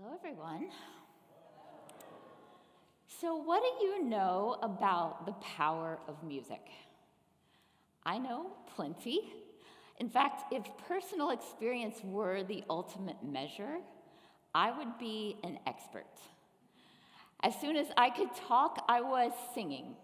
Hello, everyone. So, what do you know about the power of music? I know plenty. In fact, if personal experience were the ultimate measure, I would be an expert. As soon as I could talk, I was singing.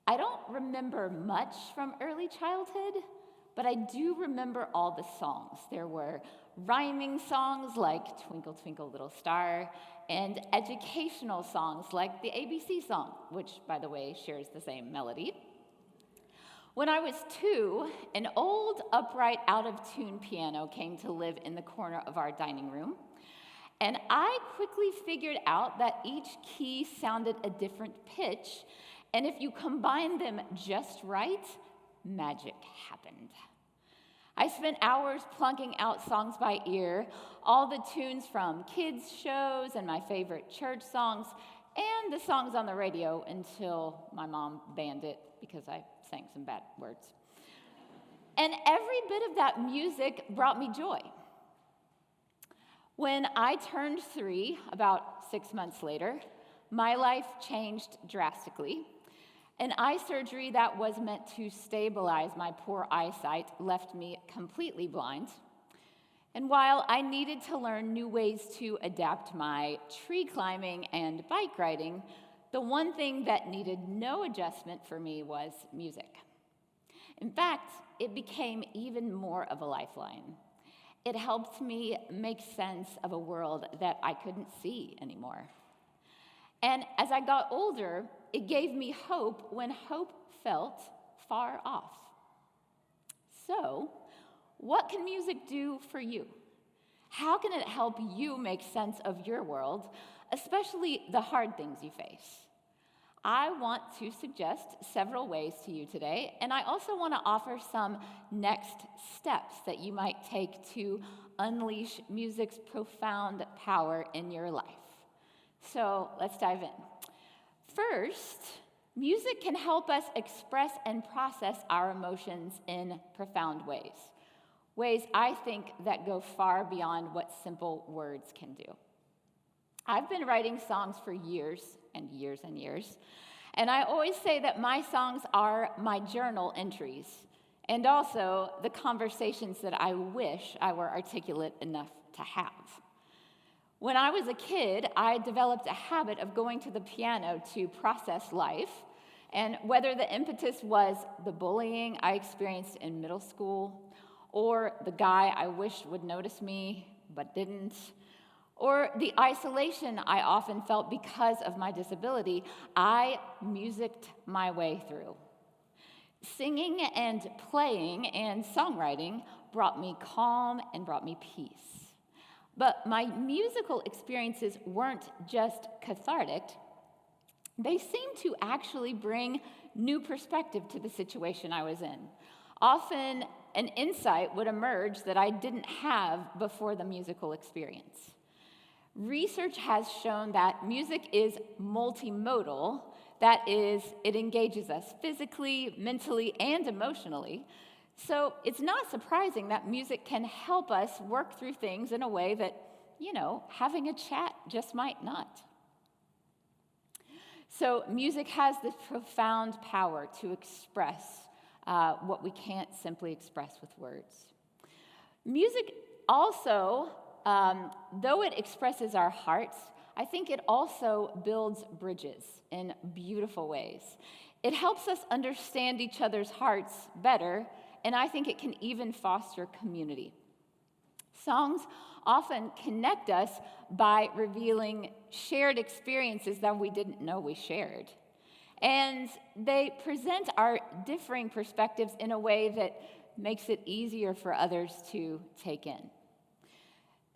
I don't remember much from early childhood, but I do remember all the songs. There were rhyming songs like Twinkle, Twinkle, Little Star, and educational songs like the ABC song, which, by the way, shares the same melody. When I was 2, an old, upright, out-of-tune piano came to live in the corner of our dining room, and I quickly figured out that each key sounded a different pitch, and if you combined them just right, magic happened. I spent hours plunking out songs by ear, all the tunes from kids' shows and my favorite church songs, and the songs on the radio until my mom banned it because I sang some bad words. And every bit of that music brought me joy. When I turned 3, about 6 months later, my life changed drastically. An eye surgery that was meant to stabilize my poor eyesight left me completely blind. And while I needed to learn new ways to adapt my tree climbing and bike riding, the one thing that needed no adjustment for me was music. In fact, it became even more of a lifeline. It helped me make sense of a world that I couldn't see anymore. And as I got older, it gave me hope when hope felt far off. So, what can music do for you? How can it help you make sense of your world, especially the hard things you face? I want to suggest several ways to you today, and I also want to offer some next steps that you might take to unleash music's profound power in your life. So let's dive in. First, music can help us express and process our emotions in profound ways I think that go far beyond what simple words can do. I've been writing songs for years and years and years, and I always say that my songs are my journal entries, and also the conversations that I wish I were articulate enough to have. When I was a kid, I developed a habit of going to the piano to process life, and whether the impetus was the bullying I experienced in middle school, or the guy I wished would notice me but didn't, or the isolation I often felt because of my disability, I musicked my way through. Singing and playing and songwriting brought me calm and brought me peace. But my musical experiences weren't just cathartic. They seemed to actually bring new perspective to the situation I was in. Often, an insight would emerge that I didn't have before the musical experience. Research has shown that music is multimodal. That is, it engages us physically, mentally, and emotionally. So it's not surprising that music can help us work through things in a way that, having a chat just might not. So music has this profound power to express what we can't simply express with words. Music also, though it expresses our hearts, I think it also builds bridges in beautiful ways. It helps us understand each other's hearts better, and I think it can even foster community. Songs often connect us by revealing shared experiences that we didn't know we shared. And they present our differing perspectives in a way that makes it easier for others to take in.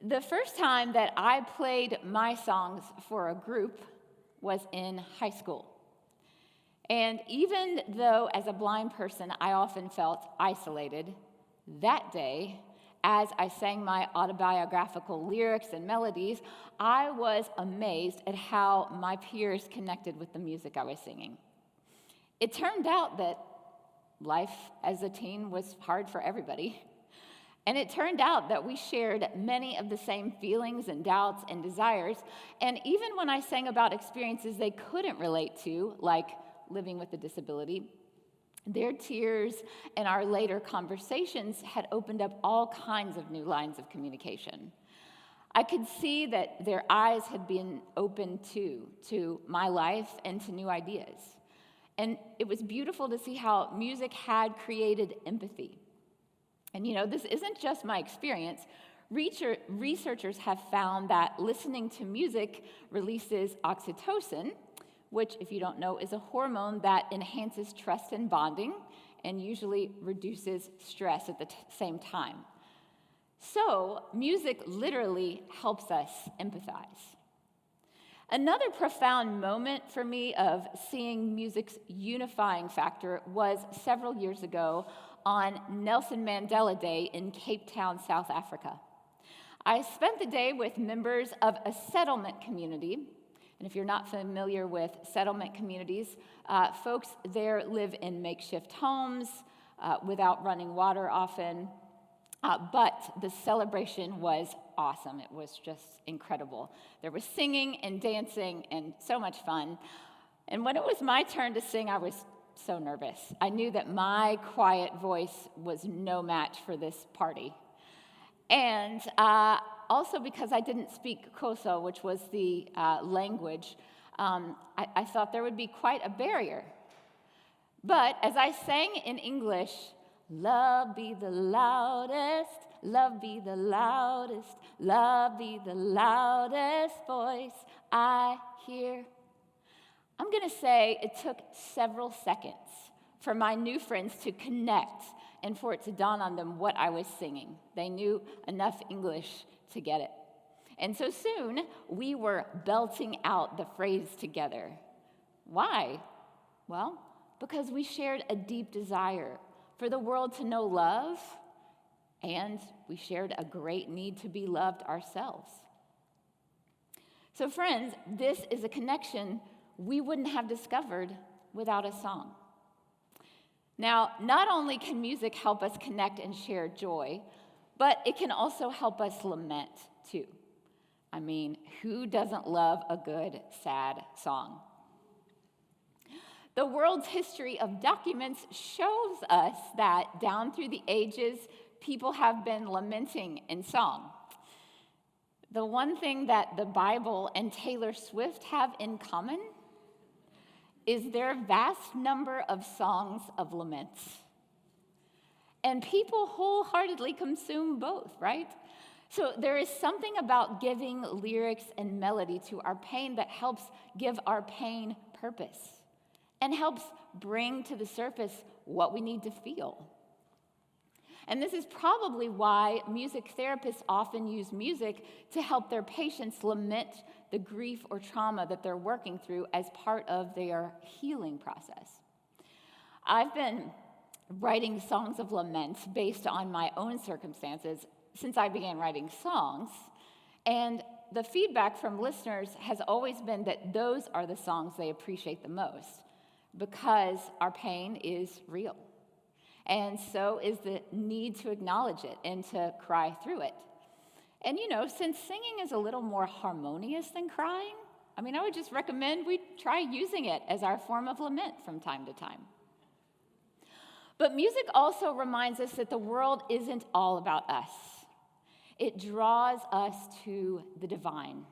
The first time that I played my songs for a group was in high school. And even though as a blind person I often felt isolated, that day, as I sang my autobiographical lyrics and melodies, I was amazed at how my peers connected with the music I was singing. It turned out that life as a teen was hard for everybody. And it turned out that we shared many of the same feelings and doubts and desires. And even when I sang about experiences they couldn't relate to, like living with a disability, their tears and our later conversations had opened up all kinds of new lines of communication. I could see that their eyes had been opened to my life and to new ideas. And it was beautiful to see how music had created empathy. And this isn't just my experience. Researchers have found that listening to music releases oxytocin, which, if you don't know, is a hormone that enhances trust and bonding and usually reduces stress at the same time. So, music literally helps us empathize. Another profound moment for me of seeing music's unifying factor was several years ago on Nelson Mandela Day in Cape Town, South Africa. I spent the day with members of a settlement community. And if you're not familiar with settlement communities, folks there live in makeshift homes without running water often. But the celebration was awesome. It was just incredible. There was singing and dancing and so much fun. And when it was my turn to sing, I was so nervous. I knew that my quiet voice was no match for this party. And also because I didn't speak Xhosa, which was the language, I thought there would be quite a barrier. But as I sang in English, love be the loudest, love be the loudest, love be the loudest voice I hear. I'm going to say it took several seconds for my new friends to connect and for it to dawn on them what I was singing. They knew enough English to get it. And so soon, we were belting out the phrase together. Why? Well, because we shared a deep desire for the world to know love, and we shared a great need to be loved ourselves. So friends, this is a connection we wouldn't have discovered without a song. Now, not only can music help us connect and share joy, but it can also help us lament too. I mean, who doesn't love a good, sad song? The world's history of documents shows us that down through the ages, people have been lamenting in song. The one thing that the Bible and Taylor Swift have in common is their vast number of songs of laments. And people wholeheartedly consume both, right? So there is something about giving lyrics and melody to our pain that helps give our pain purpose and helps bring to the surface what we need to feel. And this is probably why music therapists often use music to help their patients lament the grief or trauma that they're working through as part of their healing process. I've been writing songs of lament based on my own circumstances since I began writing songs, and the feedback from listeners has always been that those are the songs they appreciate the most because our pain is real. And so is the need to acknowledge it and to cry through it. And since singing is a little more harmonious than crying, I would just recommend we try using it as our form of lament from time to time. But music also reminds us that the world isn't all about us. It draws us to the divine.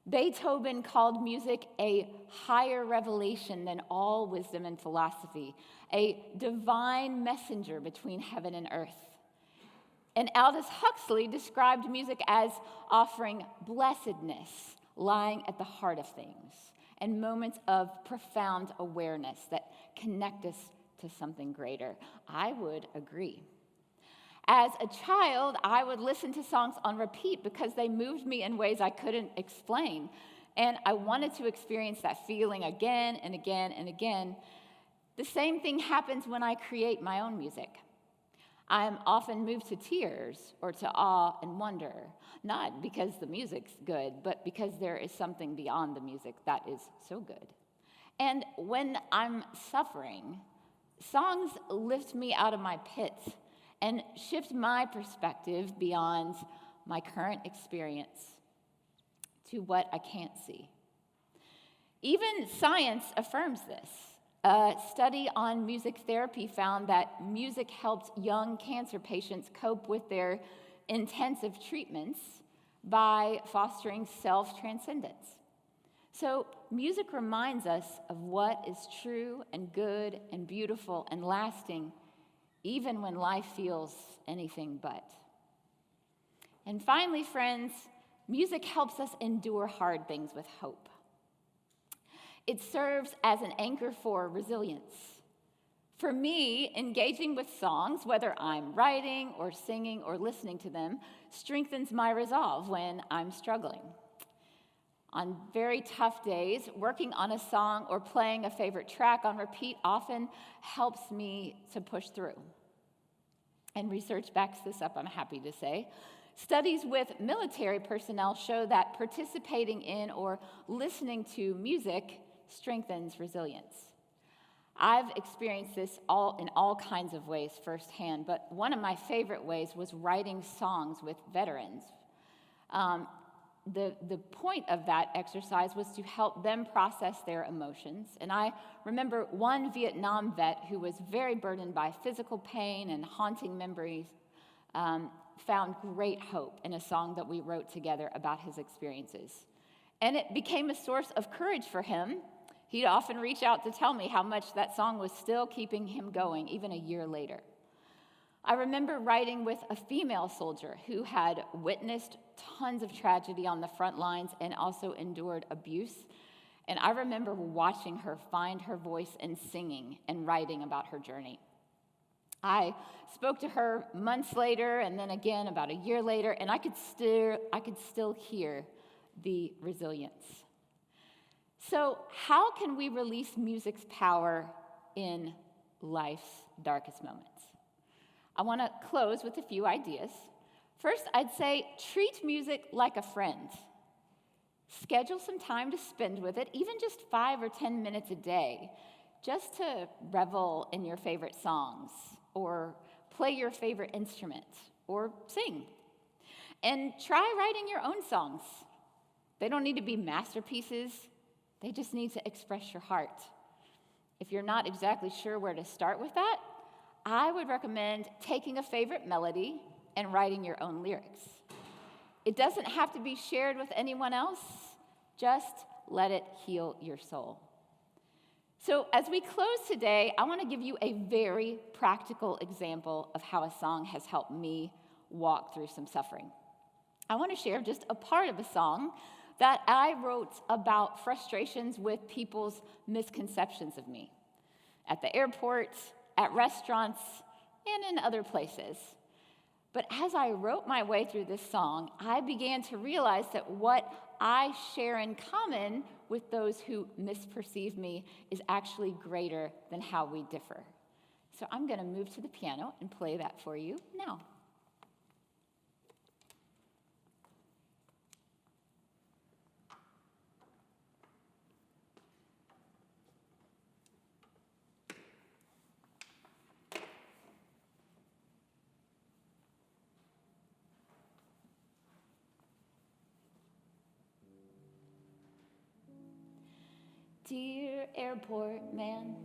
Beethoven called music a higher revelation than all wisdom and philosophy, a divine messenger between heaven and earth. And Aldous Huxley described music as offering blessedness lying at the heart of things and moments of profound awareness that connect us to something greater. I would agree. As a child, I would listen to songs on repeat because they moved me in ways I couldn't explain. And I wanted to experience that feeling again and again and again. The same thing happens when I create my own music. I am often moved to tears or to awe and wonder, not because the music's good, but because there is something beyond the music that is so good. And when I'm suffering, songs lift me out of my pit and shift my perspective beyond my current experience to what I can't see. Even science affirms this. A study on music therapy found that music helped young cancer patients cope with their intensive treatments by fostering self-transcendence. So music reminds us of what is true and good and beautiful and lasting, even when life feels anything but. And finally, friends, music helps us endure hard things with hope. It serves as an anchor for resilience. For me, engaging with songs, whether I'm writing or singing or listening to them, strengthens my resolve when I'm struggling. On very tough days, working on a song or playing a favorite track on repeat often helps me to push through. And research backs this up, I'm happy to say. Studies with military personnel show that participating in or listening to music strengthens resilience. I've experienced this in all kinds of ways firsthand, but one of my favorite ways was writing songs with veterans. The point of that exercise was to help them process their emotions. And I remember one Vietnam vet who was very burdened by physical pain and haunting memories, found great hope in a song that we wrote together about his experiences. And it became a source of courage for him. He'd often reach out to tell me how much that song was still keeping him going, even a year later. I remember writing with a female soldier who had witnessed tons of tragedy on the front lines and also endured abuse. And I remember watching her find her voice and singing and writing about her journey. I spoke to her months later and then again about a year later, and I could still hear the resilience. So how can we release music's power in life's darkest moments? I want to close with a few ideas. First, I'd say treat music like a friend. Schedule some time to spend with it, even just 5 or 10 minutes a day, just to revel in your favorite songs, or play your favorite instrument, or sing. And try writing your own songs. They don't need to be masterpieces. They just need to express your heart. If you're not exactly sure where to start with that, I would recommend taking a favorite melody and writing your own lyrics. It doesn't have to be shared with anyone else. Just let it heal your soul. So as we close today, I want to give you a very practical example of how a song has helped me walk through some suffering. I want to share just a part of a song that I wrote about frustrations with people's misconceptions of me at the airport, at restaurants, and in other places. But as I wrote my way through this song, I began to realize that what I share in common with those who misperceive me is actually greater than how we differ. So I'm going to move to the piano and play that for you now. Dear airport man,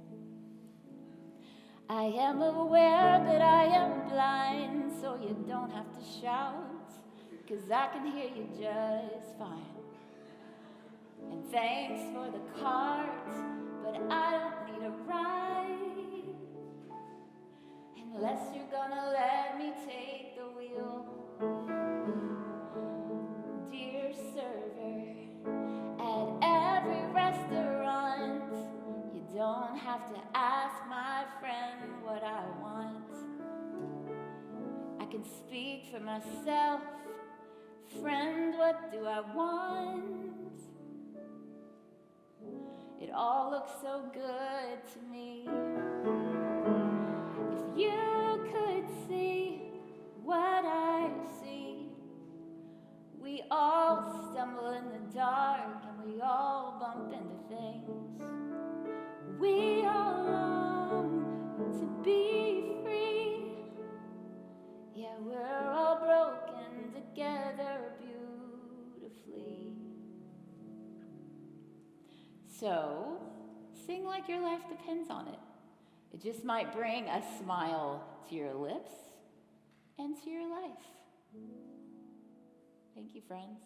I am aware that I am blind, so you don't have to shout, 'cause I can hear you just fine. And thanks for the cart, but I don't need a ride, unless you're gonna let me take the wheel. Dear server, at every restaurant, you don't have to ask my friend what I want. I can speak for myself. Friend, what do I want? It all looks so good to me. If you could see what I see, we all stumble in the dark and we all bump into things. We all long to be free, So, sing like your life depends on it. It just might bring a smile to your lips and to your life. Thank you, friends.